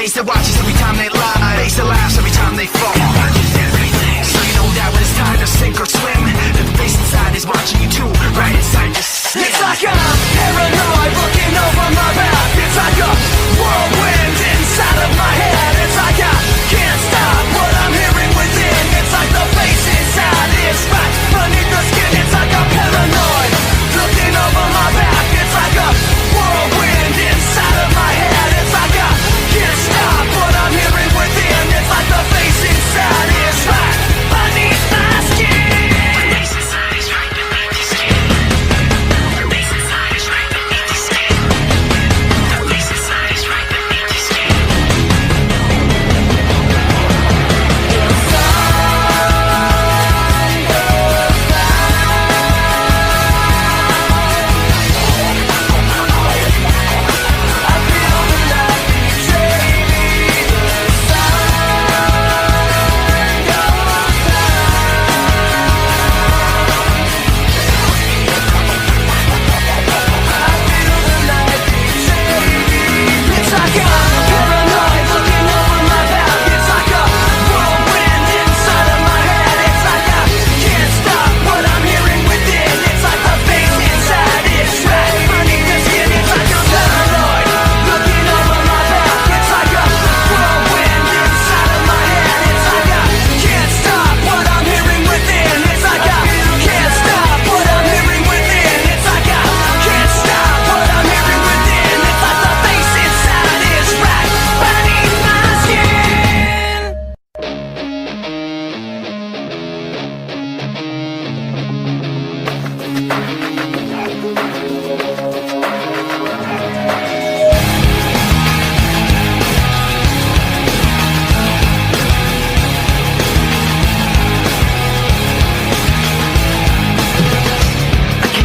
face that watches every time they lie, face that laughs every time they fall. So you know that when it's time to sink or swim, that the face inside is watching you too, right inside your skin. It's like I'm paranoid looking over my back. It's like a whirlwind inside of my head. It's like I can't stop what I'm hearing within. It's like the face inside is right beneath the skin. It's like I'm paranoid looking over my back. It's like a whirlwind inside of my head. It's like I can't stop what I'm hearing within. It's like the face inside is right beneath my skin. The face inside is right beneath your skin. The face inside is right beneath your skin. The face inside is right beneath your skin.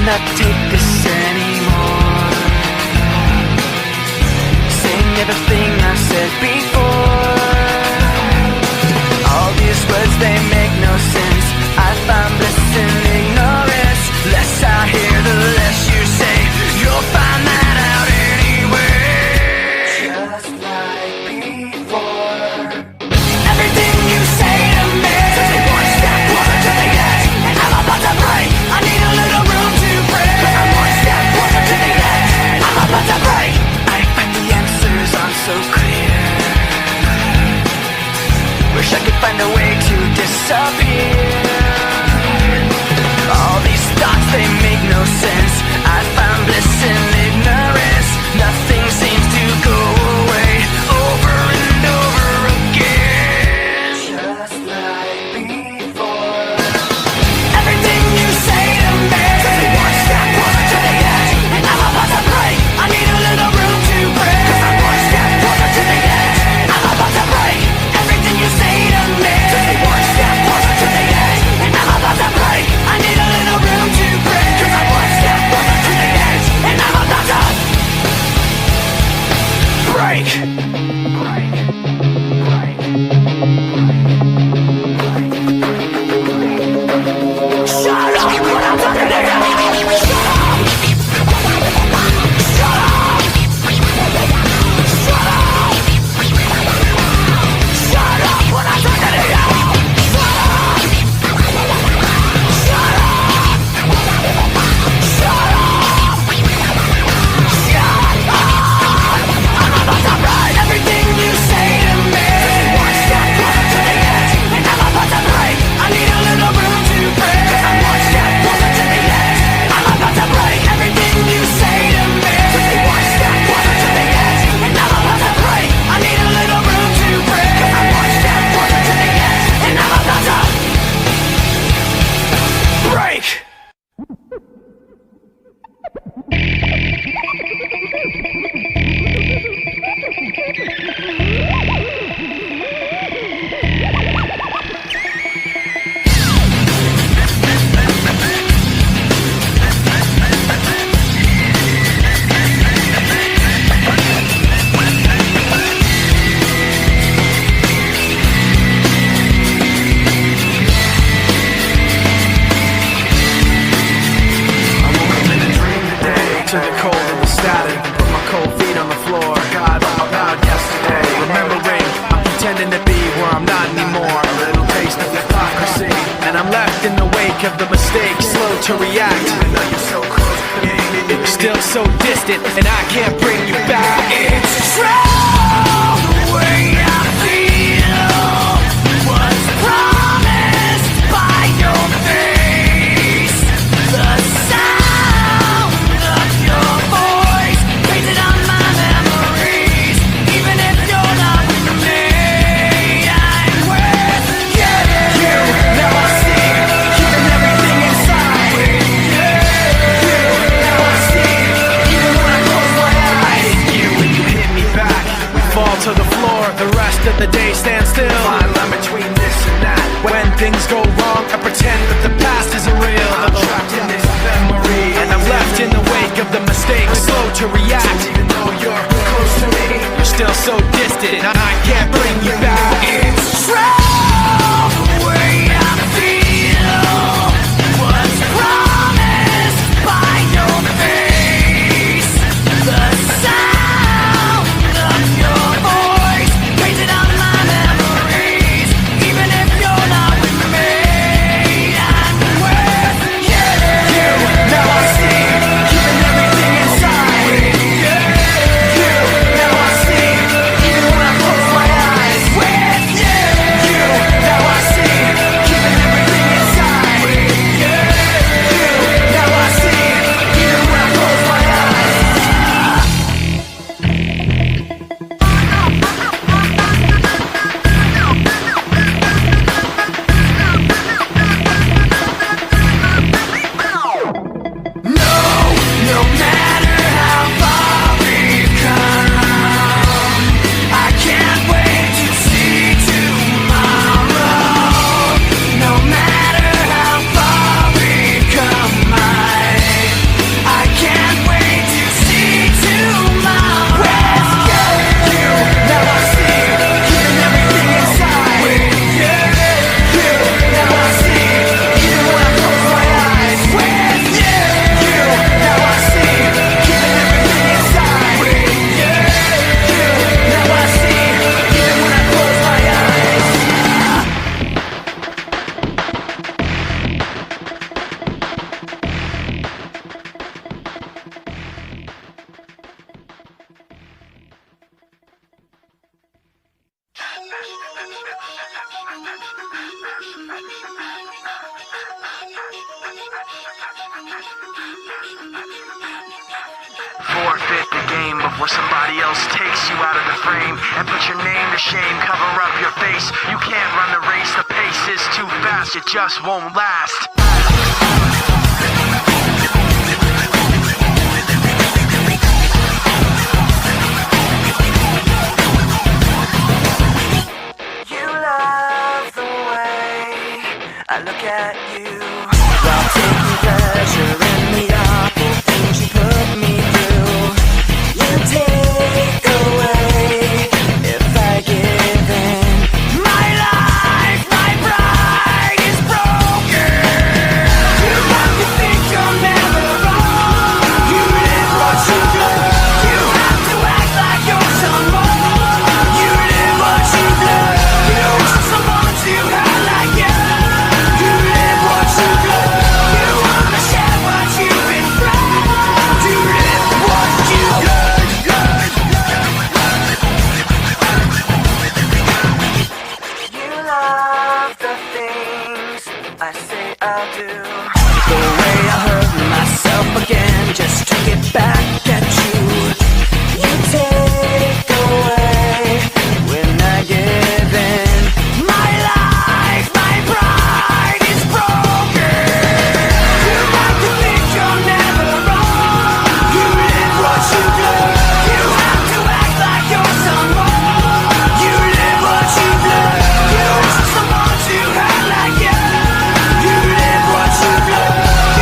Not take this anymore. Saying everything I said before. All these words, they make no sense. I find bliss in ignorance. Less I hear, the less you say. You'll find that out anyway. Just like before. Everything you say to me takes me one step closer to the edge, and I'm about to break. I need a little room to break. 'Cause I'm one step closer to the edge, and I'm about to break. I find the answers aren't so clear. Wish I could find a way to disappear. All these thoughts, they make no sense. I found bliss in ignorance. Nothing seems to go away. Over and over again. Just like before. Everything you say to me takes me one step closer to the edge, and I'm about to break. I need a little room to break. 'Cause I'm one step closer to the edge, and I'm about to break. Everything you say to me takes me one step closer to the edge, and I'm about to break. I need a little room to break. 'Cause I'm one step closer to the edge, and I'm about to break. Shut up when I'm talking to you. Shut up. Shut up. Shut up. Shut up when I'm talking to you. Shut up. Shut up. Shut up. Shut up. I'm about to break. Everything you say to me takes me one step closer to the edge, and I'm about to break. I need a little room to break. 'Cause I'm one step closer to the edge. I'm about to break. Everything you say to me takes me one step closer to the edge, and I'm about to break. I need a little room to break. 'Cause I'm one step closer to the edge, and I'm about to break. To the cold of the static, put my cold feet on the floor. God, all about yesterday. Remember pretending to be where I'm not anymore. A little taste of hypocrisy, and I'm left in the wake of the mistakes, slow to react. Even though you're so close to me, you're still so distant, and I can't bring you back. It's true, the way I feel was promised by your face. The sound of your voice painted on my memories. Even if you're not with me, I'm with you. Now I see, keeping everything inside. You, now I see, even when I close my eyes. You, when you hit me back, we fall to the floor. The rest of the day stands still. Fine line between this and that. When things go wrong, I pretend that the past isn't real. I'm trapped in this memory, and I'm left in the wake of the mistakes, slow to react. Even though you're close to me, you're still so distant, and I can't bring you back. It's true, the way I feel was promised by your face. The sound of your voice painted on my memories. Even if you're not with me, I'm with you. Now I see, keeping everything inside. You, now I see, even when I close my eyes. With you, now I see, keeping everything inside. You, now I see, even when I close my eyes. No matter how far we've come, I can't wait to see tomorrow. No matter how far we've come, I can't wait to see tomorrow. With you, now I see, keeping everything inside. With you, now I see, even when I close my eyes. With you, now I see, keeping everything inside. With you, now I see, even when I close my eyes. Forfeit the game before somebody else takes you out of the frame and put your name to shame. Cover up your face. You can't run the race. The pace is too fast. It just won't last. You love the way I look at you. Well,